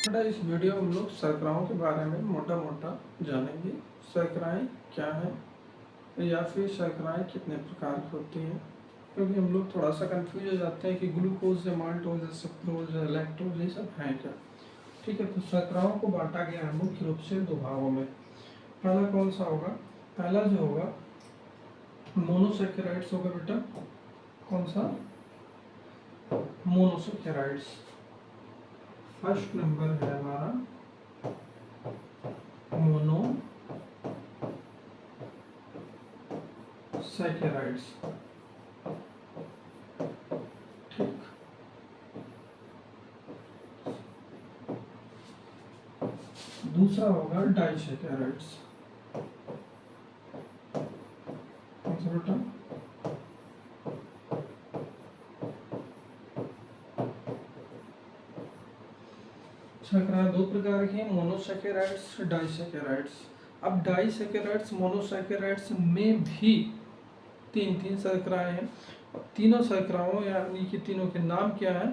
बेटा इस वीडियो में हम लोग शर्कराओं के बारे में मोटा मोटा जानेंगे। शर्कराएँ क्या हैं या फिर शर्कराएँ कितने प्रकार की होती हैं, क्योंकि हम लोग थोड़ा सा कंफ्यूज हो जाते हैं कि ग्लूकोज या माल्टोज या सुक्रोज या लैक्टोज ये सब हैं क्या। ठीक है, तो शर्कराओं को बांटा गया है मुख्य रूप से दो भागों में। पहला कौन सा होगा? पहला जो होगा मोनोसैकेराइड्स होगा बेटा। कौन सा? मोनोसैकेराइड्स। फर्स्ट नंबर है हमारा मोनोसैकेराइड्स। ठीक, दूसरा होगा डाइसैकेराइड्स। कौन सा बेटा? शर्कराएं दो प्रकार की हैं, मोनोसैकेराइड्स, डाइसैकेराइड्स। अब डाइसैकेराइड्स मोनोसैकेराइड्स में भी तीन तीन शर्कराएं हैं। अब तीनों शर्कराओं यानी कि तीनों के नाम क्या है?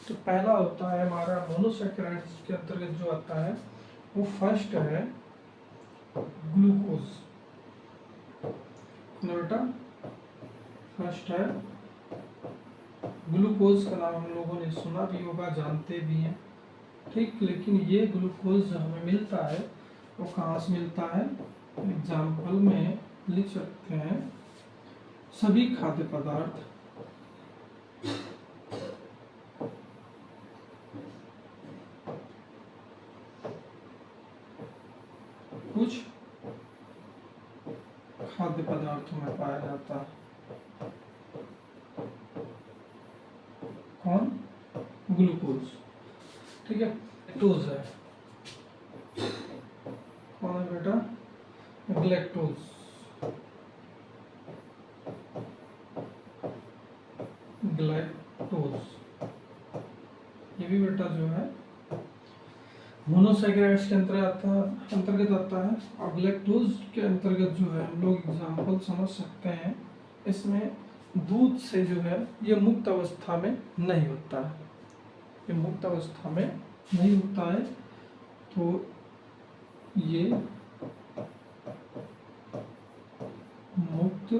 तो पहला होता है हमारा मोनोसैकेराइड्स के अंतर्गत जो आता है वो फर्स्ट है ग्लूकोज। बेटा फर्स्ट है ग्लूकोज। का नाम हम लोगों ने सुना भी होगा, जानते भी हैं। ठीक, लेकिन ये ग्लूकोज जो हमें मिलता है वो कहाँ से मिलता है? एग्जाम्पल में लिख सकते हैं सभी खाद्य पदार्थ कुछ खाद्य पदार्थों में पाया जाता है। कौन? ग्लूकोज। ठीक है, लैक्टोज है। कौन है बेटा? ग्लैक्टोज। ग्लैक्टोज ये भी बेटा जो है मोनोसैकेराइड्स के अंतर्गत आता है। और ग्लैक्टोज के अंतर्गत जो है हम लोग एग्जाम्पल समझ सकते हैं, इसमें दूध से जो है ये मुक्त अवस्था में नहीं होता है। ये मुक्त अवस्था में नहीं होता है, तो ये मुक्त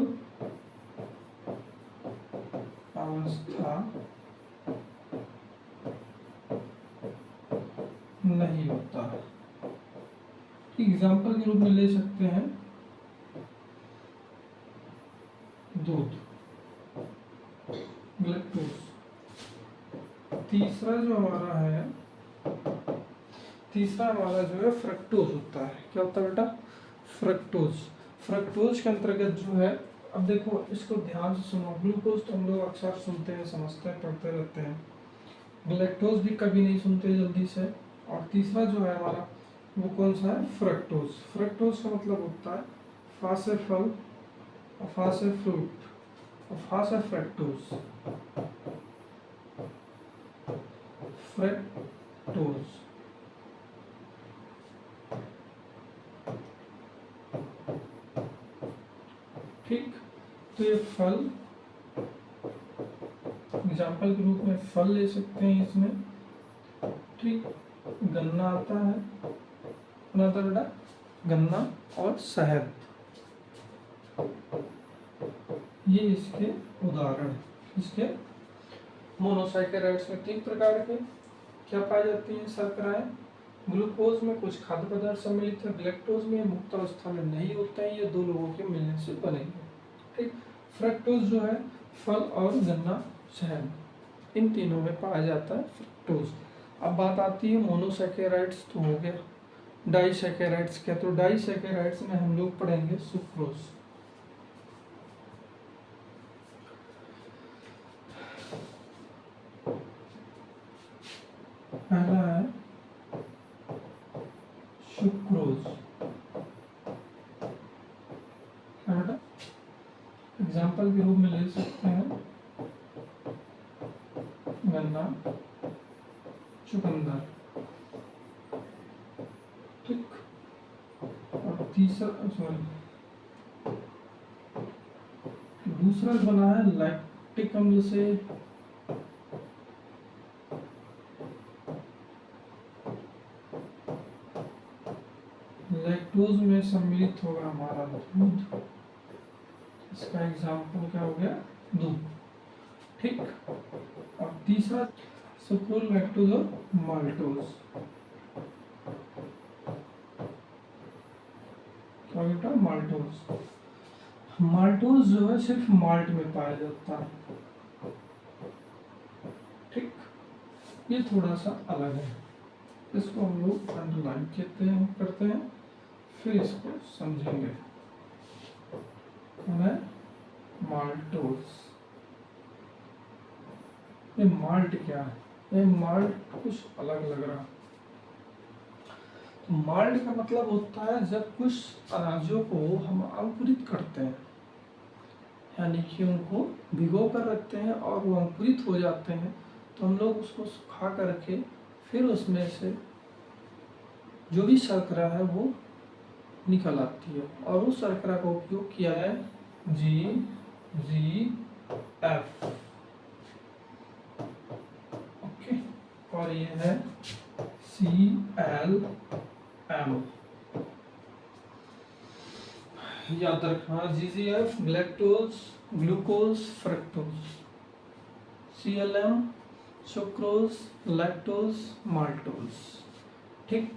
अवस्था नहीं होता है। एग्जाम्पल के रूप में ले सकते हैं दूध, ग्लैक्टोज। तीसरा जो हमारा जो है फ्रक्टोज होता है। क्या होता है बेटा? फ्रक्टोज। फ्रक्टोज के अंतर्गत जो है, अब देखो इसको ध्यान से सुनो। ग्लूकोज तो हम लोग अक्सर सुनते हैं, समझते हैं, पढ़ते रहते हैं। ग्लैक्टोज भी कभी नहीं सुनते जल्दी से। और तीसरा जो है हमारा वो कौन सा है? फ्रक्टोज। फ्रक्टोज का मतलब होता है फा से फल, फा से फ्रूट, फा से फ्रक्टोज। फ्रक्टोज। ठीक, तो ये फल एग्जाम्पल के रूप में फल ले सकते हैं इसमें। ठीक, गन्ना आता है, बेटा गन्ना और शहद, ये इसके उदाहरण। इसके मोनोसैकेराइड्स में तीन प्रकार के क्या पाई जाती हैं शर्कराएं। ग्लूकोज में कुछ खाद्य पदार्थ सम्मिलित है, ग्लैक्टोज में मुक्त अवस्था में नहीं होते हैं, ये दो लोगों के मिलने से बनेंगे। ठीक, फ्रक्टोज जो है फल और गन्ना, शहद, इन तीनों में पाया जाता है फ्रक्टोज। अब बात आती है मोनोसैकेराइड्स तो हो गया, डाइसैकेराइड्स क्या? तो डाइसैकेराइड्स में हम लोग पढ़ेंगे सुक्रोज। पहला है सुक्रोज। एग्जाम्पल के रूप में ले सकते हैं गन्ना, चुकंदर। ठीक, और दूसरा बना है लैक्टिक अम्ल से लैक्टोज में सम्मिलित होगा हमारा दूध, इसका एग्जाम्पल क्या हो गया, दूध। ठीक, और तीसरा सुक्रोज, लैक्टोज और माल्टोज। क्या बेटा, माल्टोज। माल्टोज जो है सिर्फ माल्ट में पाया जाता है। ठीक, ये थोड़ा सा अलग है, इसको हम लोग अंडरलाइन करते हैं, फिर इसको समझेंगे। माल्टोज, ये माल्ट क्या है, ये माल्ट कुछ अलग लग रहा। तो माल्ट का मतलब होता है जब कुछ अनाजों को हम अंकुरित करते हैं, यानी कि उनको भिगो कर रखते हैं और वो अंकुरित हो जाते हैं, तो हम लोग उसको सुखा कर रखे, फिर उसमें से जो भी शर्करा है वो निकल आती है, और उस शर्करा का उपयोग किया है GGF। ओके, और ये है CLM। याद रखना, GGF galactose, glucose, fructose, CLM sucrose, lactose, maltose. ठीक।